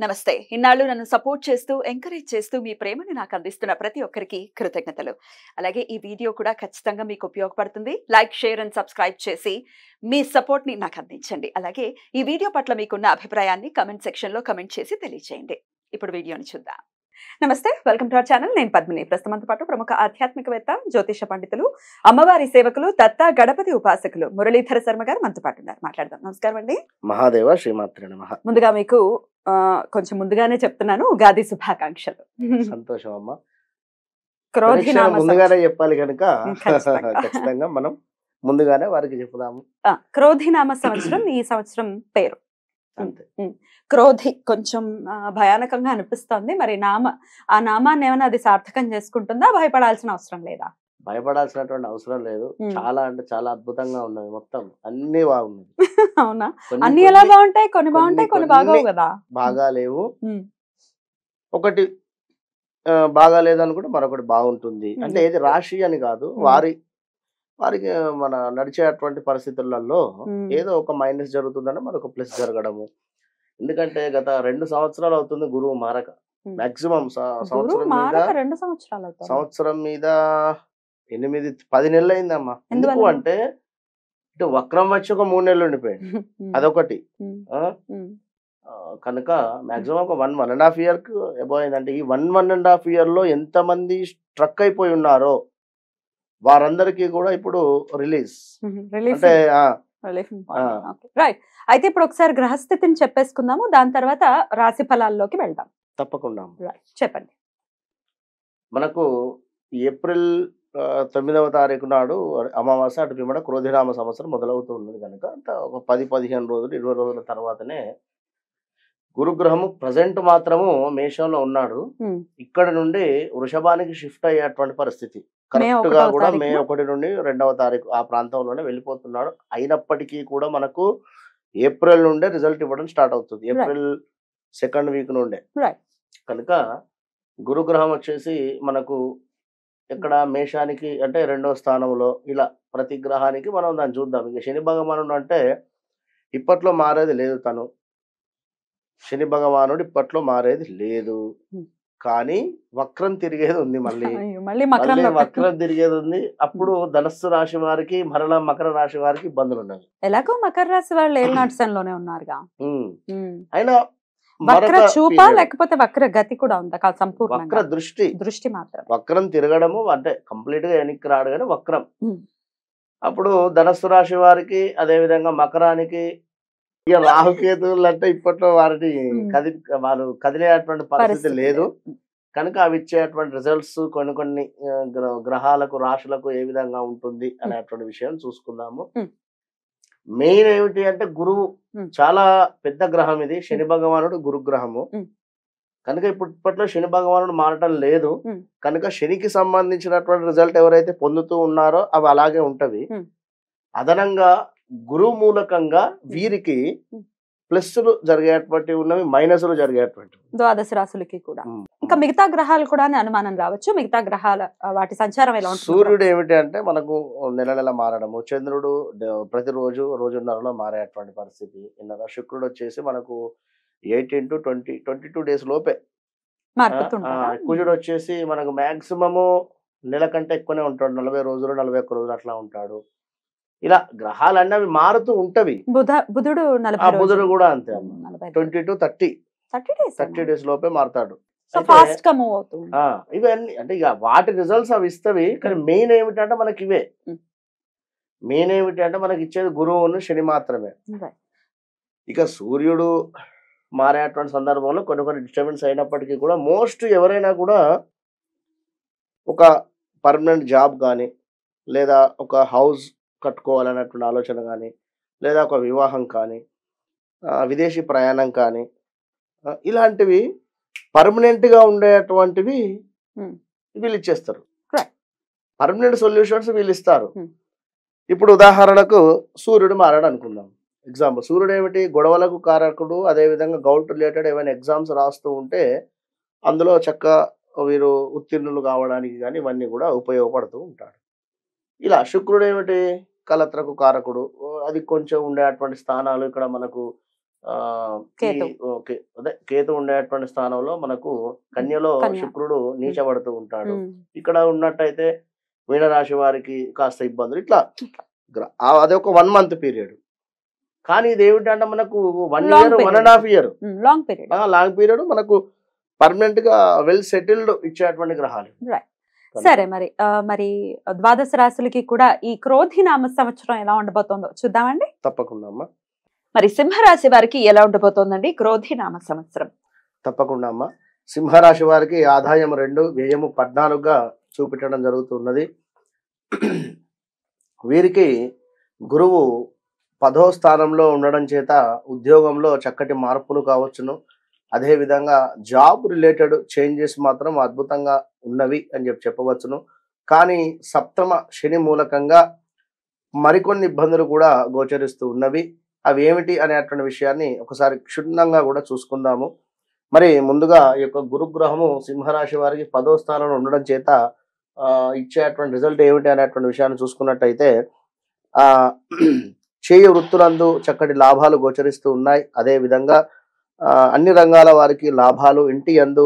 నమస్తే. ఇన్నాళ్ళు నన్ను సపోర్ట్ చేస్తూ, ఎంకరేజ్ చేస్తూ మీ ప్రేమని నాకు అందిస్తున్న ప్రతి ఒక్కరికి కృతజ్ఞతలు. అలాగే ఈ వీడియో కూడా ఖచ్చితంగా మీకు ఉపయోగపడుతుంది. లైక్, షేర్ అండ్ సబ్స్క్రైబ్ చేసి మీ సపోర్ట్‌ని నాకు అందించండి. అలాగే ఈ వీడియో పట్ల మీకున్న అభిప్రాయాన్ని కామెంట్ సెక్షన్‌లో కామెంట్ చేసి తెలియజేయండి. ఇప్పుడు వీడియోని చూద్దాం. నమస్తే. Welcome to our channel. నేను పద్మిని. ప్రస్తుతం మనతో పాటు ప్రముఖ ఆధ్యాత్మికవేత్త, జ్యోతిష పండితులు, అమ్మవారి సేవకులు, దత్త గణపతి ఉపాసకులు మురళీధర శర్మ గారు మనతో పాటు ఉన్నారు. మాట్లాడదాం. నమస్కారం అండి. మహాదేవ శ్రీమాత్రే నమః. ముందుగా మీకు కొంచెం ముందుగానే చెప్తున్నాను, ఉగాది శుభాకాంక్షలు. సంతోషం అమ్మ. క్రోధినామ ముందుగానే చెప్పాలి కనుక ఖచ్చితంగా. ఖచ్చితంగా మనం ముందుగానే వారికి చెప్పుదాము. క్రోధినామ సంవత్సరం ఈ సంవత్సరం పేరు. అంతే. క్రోధి కొంచెం భయానకంగా అనిపిస్తోంది. మరి ఆ నామాన్ని ఏమైనా అది సార్థకం చేసుకుంటుందా? భయపడాల్సిన అవసరం లేదా? భయపడాల్సినటువంటి అవసరం లేదు. చాలా అంటే చాలా అద్భుతంగా ఉన్నది. మొత్తం అన్ని బాగున్నది. అవునా? అన్ని ఎలా బాగుంటాయి? కొన్ని బాగుంటాయి, కొన్ని బాగోవు కదా. బాగా లేవు. ఒకటి బాగా లేదనుకుంటే మరొకటి బాగుంటుంది. అంటే ఏది రాశి అని కాదు, వారికి మన నడిచేటువంటి పరిస్థితులలో ఏదో ఒక మైనస్ జరుగుతుందంటే మరొక ప్లస్ జరగడము. ఎందుకంటే గత 2 సంవత్సరాలు అవుతుంది గురువు మారక. మాక్సిమం సంవత్సరం మీద 8-10 నెలలు అయిందమ్మా. ఎందుకు అంటే ఇటు వక్రం వచ్చి ఒక 3 నెలలు ఉండిపోయింది. అదొకటి. కనుక మాక్సిమం ఒక 1.5 year కు అబౌవ్ అయిందంటే ఈ 1.5 year లో ఎంతమంది స్ట్రక్ అయిపోయి ఉన్నారో వారందరికీ కూడా ఇప్పుడు రిలీజ్ అంటే రైట్. అయితే ఇప్పుడు ఒకసారి గ్రహస్థితిని చెప్పేసుకుందాము, దాని తర్వాత రాశి ఫలాల్లోకి వెళ్దాం. తప్పకుండా చెప్పండి. మనకు ఏప్రిల్ 9వ తారీఖు నాడు అమావాస్య అటు పిమ్మట క్రోధినామ సంవత్సరం మొదలవుతూ ఉన్నది కనుక ఒక 10-15 రోజులు 20 రోజుల తర్వాతనే గురుగ్రహము ప్రజెంట్ మాత్రము మేషంలో ఉన్నాడు. ఇక్కడ నుండి వృషభానికి షిఫ్ట్ అయ్యేటువంటి పరిస్థితి. కరెక్ట్ గా కూడా మే 1 నుండి 2వ తారీఖు ఆ ప్రాంతంలోనే వెళ్ళిపోతున్నాడు. అయినప్పటికీ కూడా మనకు ఏప్రిల్ నుండే రిజల్ట్ ఇవ్వడం స్టార్ట్ అవుతుంది. ఏప్రిల్ 2nd వీక్ నుండే. కనుక గురుగ్రహం వచ్చేసి మనకు ఇక్కడ మేషానికి అంటే 2వ స్థానంలో ఇలా ప్రతి గ్రహానికి మనం దాన్ని చూద్దాం. ఇక శని భగవానుడు అంటే ఇప్పట్లో మారేది లేదు. శని భగవానుడు ఇప్పట్లో మారేది లేదు, కానీ వక్రం తిరిగేది ఉంది. మళ్ళీ వక్రం తిరిగేది ఉంది. అప్పుడు ధనస్సు రాశి వారికి మరలా మకర రాశి వారికి ఇబ్బందులు ఉన్నాయి. ఎలాగో మకర రాశి వాళ్ళు ఏళ్ళనాటిలోనే ఉన్నారుగా. అయినా వక్ర చూప లేకపోతే వక్ర గతి కూడా ఉందా? సంపూర్ణ వక్ర దృష్టి మాత్రం. వక్రం తిరగడము అంటే కంప్లీట్ గా వెనక్కి రాడు కానీ వక్రం. అప్పుడు ధనస్సు రాశి వారికి, అదే విధంగా మకరానికి ఇక రాహుకేతువులు అంటే ఇప్పట్లో వారిని వాళ్ళు కదిలేటువంటి పరిస్థితి లేదు కనుక అవి ఇచ్చేటువంటి రిజల్ట్స్ కొన్ని గ్రహాలకు రాశులకు ఏ విధంగా ఉంటుంది అనేటువంటి విషయం చూసుకుందాము. మెయిన్ ఏమిటి అంటే గురువు చాలా పెద్ద గ్రహం ఇది. శని భగవానుడు గురుగ్రహము కనుక ఇప్పట్లో శని భగవానుడు మారటం లేదు కనుక శనికి సంబంధించినటువంటి రిజల్ట్ ఎవరైతే పొందుతూ ఉన్నారో అవి అలాగే ఉంటవి. అదనంగా గురువు మూలకంగా వీరికి ప్లస్లు జరిగేటువంటి ఉన్నవి, మైనస్లు జరిగేటువంటి ద్వాదశ రాశులకి కూడా. ఇంకా మిగతా గ్రహాలు కూడా అనుమానం రావచ్చు. మిగతా గ్రహాల వాటి సంచారం ఎలా ఉంటుంది? సూర్యుడు ఏమిటి అంటే మనకు నెల మారడము, చంద్రుడు ప్రతిరోజు రోజున్నరలో మారేటువంటి పరిస్థితి. శుక్రుడు వచ్చేసి మనకు 18 to 22 days లోపే. కుజుడు వచ్చేసి మనకు మాక్సిమము నెల కంటే ఎక్కువనే ఉంటాడు. 40 రోజులు 41 రోజులు అట్లా ఉంటాడు. ఇలా గ్రహాలన్నీ అవి మారుతూ ఉంటవి. బుధుడు కూడా అంతే 20 to 30 days లోపే మారుతాడు. ఇవన్నీ అంటే ఇక వాటి రిజల్ట్స్ అవి ఇస్తవి. కానీ మెయిన్ ఏమిటంటే మనకి ఇవే మెయిన్ ఏమిటి అంటే మనకి ఇచ్చేది గురువును శని మాత్రమే. ఇక సూర్యుడు మారేటువంటి సందర్భంలో కొన్ని డిస్టర్బెన్స్ అయినప్పటికీ కూడా మోస్ట్ ఎవరైనా కూడా ఒక పర్మనెంట్ జాబ్ కానీ, లేదా ఒక హౌస్ కట్టుకోవాలనేటువంటి ఆలోచన కానీ, లేదా ఒక వివాహం కానీ, విదేశీ ప్రయాణం కానీ, ఇలాంటివి పర్మనెంట్గా ఉండేటువంటివి వీళ్ళు ఇచ్చేస్తారు. పర్మనెంట్ సొల్యూషన్స్ వీళ్ళు ఇస్తారు. ఇప్పుడు ఉదాహరణకు సూర్యుడు మారాడు అనుకుందాం. ఎగ్జాంపుల్, సూర్యుడు ఏమిటి? గొడవలకు కారకుడు. అదేవిధంగా గౌట్ రిలేటెడ్ ఏమైనా ఎగ్జామ్స్ రాస్తూ ఉంటే అందులో వీరు ఉత్తీర్ణులు కావడానికి కానీ ఇవన్నీ కూడా ఉపయోగపడుతూ ఉంటాడు. ఇలా శుక్రుడు ఏమిటి? కలత్రకు కారకుడు. అది కొంచెం ఉండేటువంటి స్థానాలు ఇక్కడ మనకు ఆ, ఈ కేతు. ఓకే అదే కేతు ఉండేటువంటి స్థానంలో మనకు కన్యలో కన్య. శుక్రుడు నీచబడుతూ ఉంటాడు. ఉమ్. ఇక్కడ ఉన్నట్టయితే మీనరాశి వారికి కాస్త ఇబ్బందులు ఇట్లా అదొక 1 month పీరియడ్. కానీ ఇది ఏమిటంటే మనకు 1 Long year, period. 1.5 year long period. Long period మనకు పర్మనెంట్ గా వెల్ సెటిల్డ్ ఇచ్చేటువంటి గ్రహాలు. సరే, మరి ద్వాదశ రాశులకి కూడా ఈ క్రోధినామ సంవత్సరం ఎలా ఉండబోతోందో చూద్దామండి. తప్పకుండా అమ్మా, మరి సింహరాశి వారికి ఎలా ఉండబోతోందండి క్రోధినామ సంవత్సరం? తప్పకుండా అమ్మా. సింహరాశి వారికి ఆదాయం 2, వ్యయము 14గా చూపించడం జరుగుతున్నది. వీరికి గురువు 10వ స్థానంలో ఉండడం చేత ఉద్యోగంలో చక్కటి మార్పులు కావచ్చును. అదేవిధంగా జాబ్ రిలేటెడ్ చేంజెస్ మాత్రం అద్భుతంగా ఉన్నవి అని చెప్పవచ్చును. కానీ సప్తమ శని మూలకంగా మరికొన్ని ఇబ్బందులు కూడా గోచరిస్తూ ఉన్నవి. అవి ఏమిటి అనేటువంటి విషయాన్ని ఒకసారి క్షుణ్ణంగా కూడా చూసుకుందాము. మరి ముందుగా ఈ యొక్క గురుగ్రహము సింహరాశి వారికి 10వ స్థానంలో ఉండడం చేత ఇచ్చేటువంటి రిజల్ట్ ఏమిటి అనేటువంటి విషయాన్ని చూసుకున్నట్టయితే ఆ చేయ వృత్తులందు చక్కటి లాభాలు గోచరిస్తూ ఉన్నాయి. అదేవిధంగా అన్ని రంగాల వారికి లాభాలు, ఇంటి యందు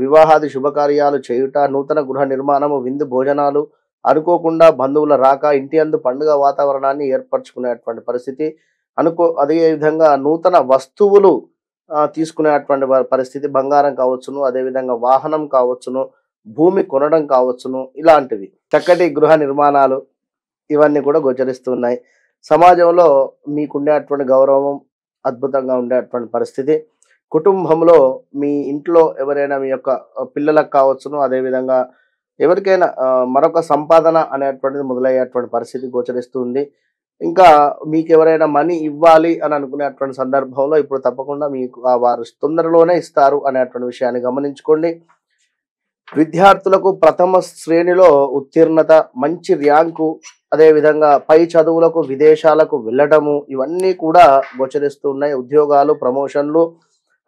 వివాహాది శుభకార్యాలు చేయుట, నూతన గృహ నిర్మాణము, విందు భోజనాలు, అనుకోకుండా బంధువుల రాక, ఇంటి యందు పండుగ వాతావరణాన్ని ఏర్పరచుకునేటువంటి పరిస్థితి, అదే విధంగా నూతన వస్తువులు తీసుకునేటువంటి పరిస్థితి, బంగారం కావచ్చును, అదేవిధంగా వాహనం కావచ్చును, భూమి కొనడం కావచ్చును, ఇలాంటివి చక్కటి గృహ నిర్మాణాలు ఇవన్నీ కూడా గోచరిస్తున్నాయి. సమాజంలో మీకుండేటువంటి గౌరవం అద్భుతంగా ఉండేటువంటి పరిస్థితి. కుటుంబంలో మీ ఇంట్లో ఎవరైనా మీ యొక్క పిల్లలకు కావచ్చును, అదేవిధంగా ఎవరికైనా మరొక సంపాదన అనేటువంటిది మొదలయ్యేటువంటి పరిస్థితి గోచరిస్తుంది. ఇంకా మీకు ఎవరైనా మనీ ఇవ్వాలి అని అనుకునేటువంటి సందర్భంలో ఇప్పుడు తప్పకుండా మీకు వారు తొందరలోనే ఇస్తారు అనేటువంటి విషయాన్ని గమనించుకోండి. విద్యార్థులకు ప్రథమ శ్రేణిలో ఉత్తీర్ణత, మంచి ర్యాంకు, అదేవిధంగా పై చదువులకు విదేశాలకు వెళ్ళడము ఇవన్నీ కూడా గోచరిస్తూ ఉన్నాయి. ఉద్యోగాలు, ప్రమోషన్లు,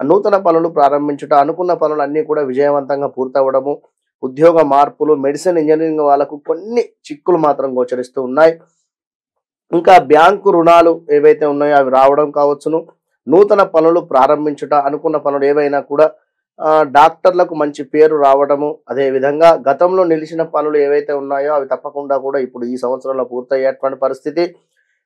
నూతన పనులు ప్రారంభించుట, అనుకున్న పనులు అన్నీ కూడా విజయవంతంగా పూర్తవడము, ఉద్యోగ మార్పులు, మెడిసిన్, ఇంజనీరింగ్ వాళ్ళకు కొన్ని చిక్కులు మాత్రం గోచరిస్తూ ఉన్నాయి. ఇంకా బ్యాంకు రుణాలు ఏవైతే ఉన్నాయో అవి రావడం కావచ్చును, నూతన పనులు ప్రారంభించుట, అనుకున్న పనులు ఏవైనా కూడా, డాక్టర్లకు మంచి పేరు రావడము, అదేవిధంగా గతంలో నిలిచిన పనులు ఏవైతే ఉన్నాయో అవి తప్పకుండా కూడా ఇప్పుడు ఈ సంవత్సరంలో పూర్తయ్యేటువంటి పరిస్థితి.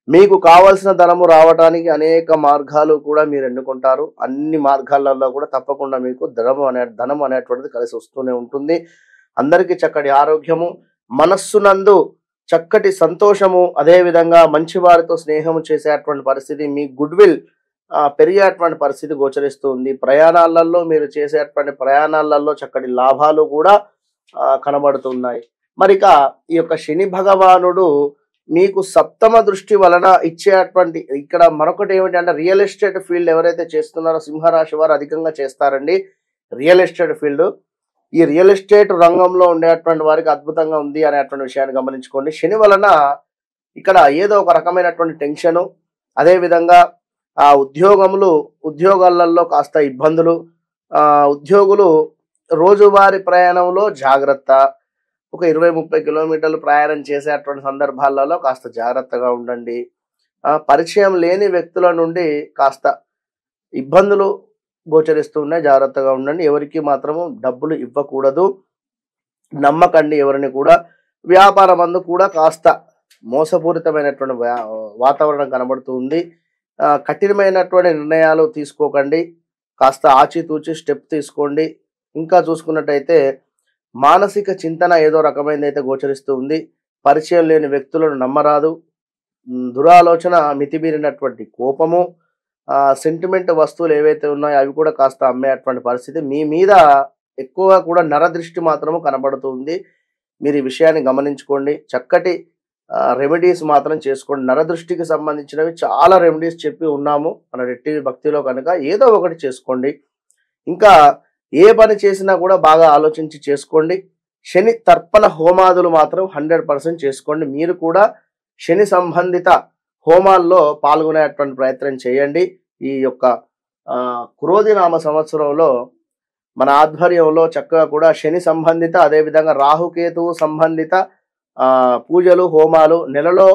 మీకు కావాల్సిన ధనము రావడానికి అనేక మార్గాలు కూడా మీరు ఎన్నుకుంటారు. అన్ని మార్గాలలో కూడా తప్పకుండా మీకు ధనం అనేటువంటిది కలిసి వస్తూనే ఉంటుంది. అందరికీ చక్కటి ఆరోగ్యము, మనస్సునందు చక్కటి సంతోషము, అదేవిధంగా మంచి వారితో స్నేహము చేసేటువంటి పరిస్థితి, మీ గుడ్ విల్ పెరిగేటువంటి పరిస్థితి గోచరిస్తుంది. ప్రయాణాలలో మీరు చేసేటువంటి ప్రయాణాలలో చక్కటి లాభాలు కూడా కనబడుతున్నాయి. మరిక ఈ యొక్క శని భగవానుడు మీకు సప్తమ దృష్టి వలన ఇచ్చేటువంటి, ఇక్కడ మరొకటి ఏమిటి అంటే రియల్ ఎస్టేట్ ఫీల్డ్ ఎవరైతే చేస్తున్నారో సింహరాశి వారు అధికంగా చేస్తారండి. రియల్ ఎస్టేట్ ఫీల్డ్, ఈ రియల్ ఎస్టేట్ రంగంలో ఉండేటువంటి వారికి అద్భుతంగా ఉంది అనేటువంటి విషయాన్ని గమనించుకోండి. శని వలన ఇక్కడ ఏదో ఒక రకమైనటువంటి టెన్షను, అదేవిధంగా ఉద్యోగాలలో కాస్త ఇబ్బందులు, ఉద్యోగులు రోజువారీ ప్రయాణంలో జాగ్రత్త, ఒక 20-30 కిలోమీటర్లు ప్రయాణం చేసేటువంటి సందర్భాలలో కాస్త జాగ్రత్తగా ఉండండి. పరిచయం లేని వ్యక్తుల నుండి కాస్త ఇబ్బందులు గోచరిస్తున్నాయి, జాగ్రత్తగా ఉండండి. ఎవరికి మాత్రము డబ్బులు ఇవ్వకూడదు, నమ్మకండి ఎవరిని కూడా. వ్యాపారం అందు కూడా కాస్త మోసపూరితమైనటువంటి వాతావరణం కనబడుతుంది. కఠినమైనటువంటి నిర్ణయాలు తీసుకోకండి, కాస్త ఆచితూచి స్టెప్ తీసుకోండి. ఇంకా చూసుకున్నట్టయితే మానసిక చింతన ఏదో రకమైనదైతే గోచరిస్తూ ఉంది. పరిచయం లేని వ్యక్తులను నమ్మరాదు, దురాలోచన, మితిమీరినటువంటి కోపము, సెంటిమెంట్ వస్తువులు ఏవైతే ఉన్నాయో అవి కూడా కాస్త అమ్మేటువంటి పరిస్థితి. మీ మీద ఎక్కువగా కూడా నరదృష్టి మాత్రము కనబడుతుంది. మీరు ఈ విషయాన్ని గమనించుకోండి. చక్కటి రెమెడీస్ మాత్రం చేసుకోండి. నరదృష్టికి సంబంధించినవి చాలా రెమెడీస్ చెప్పి ఉన్నాము మన రెడ్ టీవీ భక్తిలో, కనుక ఏదో ఒకటి చేసుకోండి. ఇంకా ఏ పని చేసినా కూడా బాగా ఆలోచించి చేసుకోండి. శని తర్పణ హోమాదులు మాత్రం 100% చేసుకోండి. మీరు కూడా శని సంబంధిత హోమాల్లో పాల్గొనేటువంటి ప్రయత్నం చేయండి. ఈ యొక్క క్రోధినామ సంవత్సరంలో మన ఆధ్వర్యంలో చక్కగా కూడా శని సంబంధిత, అదేవిధంగా రాహుకేతువు సంబంధిత పూజలు, హోమాలు నెలలో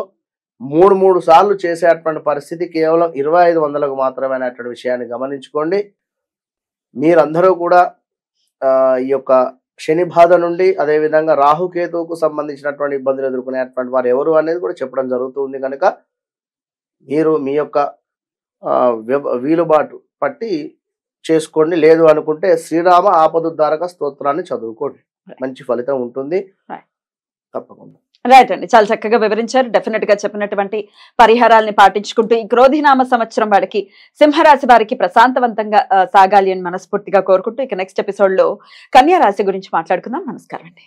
మూడు సార్లు చేసేటువంటి పరిస్థితి కేవలం 2500కు మాత్రమే అనేటువంటి విషయాన్ని గమనించుకోండి. మీరందరూ కూడా ఈ యొక్క శని బాధ నుండి, అదేవిధంగా రాహుకేతువుకు సంబంధించినటువంటి ఇబ్బందులు ఎదుర్కొనేటువంటి వారు ఎవరు అనేది కూడా చెప్పడం జరుగుతుంది కనుక మీరు మీ యొక్క వీలుబాటు పట్టి చేసుకోండి. లేదు అనుకుంటే శ్రీరామ ఆపదుద్ధారక స్తోత్రాన్ని చదువుకోండి, మంచి ఫలితం ఉంటుంది తప్పకుండా. రైట్ అండి, చాలా చక్కగా వివరించారు. డెఫినెట్ గా చెప్పినటువంటి పరిహారాలని పాటించుకుంటూ ఈ క్రోధినామ సంవత్సరం వారికి, సింహరాశి వారికి ప్రశాంతవంతంగా సాగాలి అని మనస్ఫూర్తిగా కోరుకుంటూ ఇక నెక్స్ట్ ఎపిసోడ్ లో కన్యా రాశి గురించి మాట్లాడుకుందాం. నమస్కారం అండి.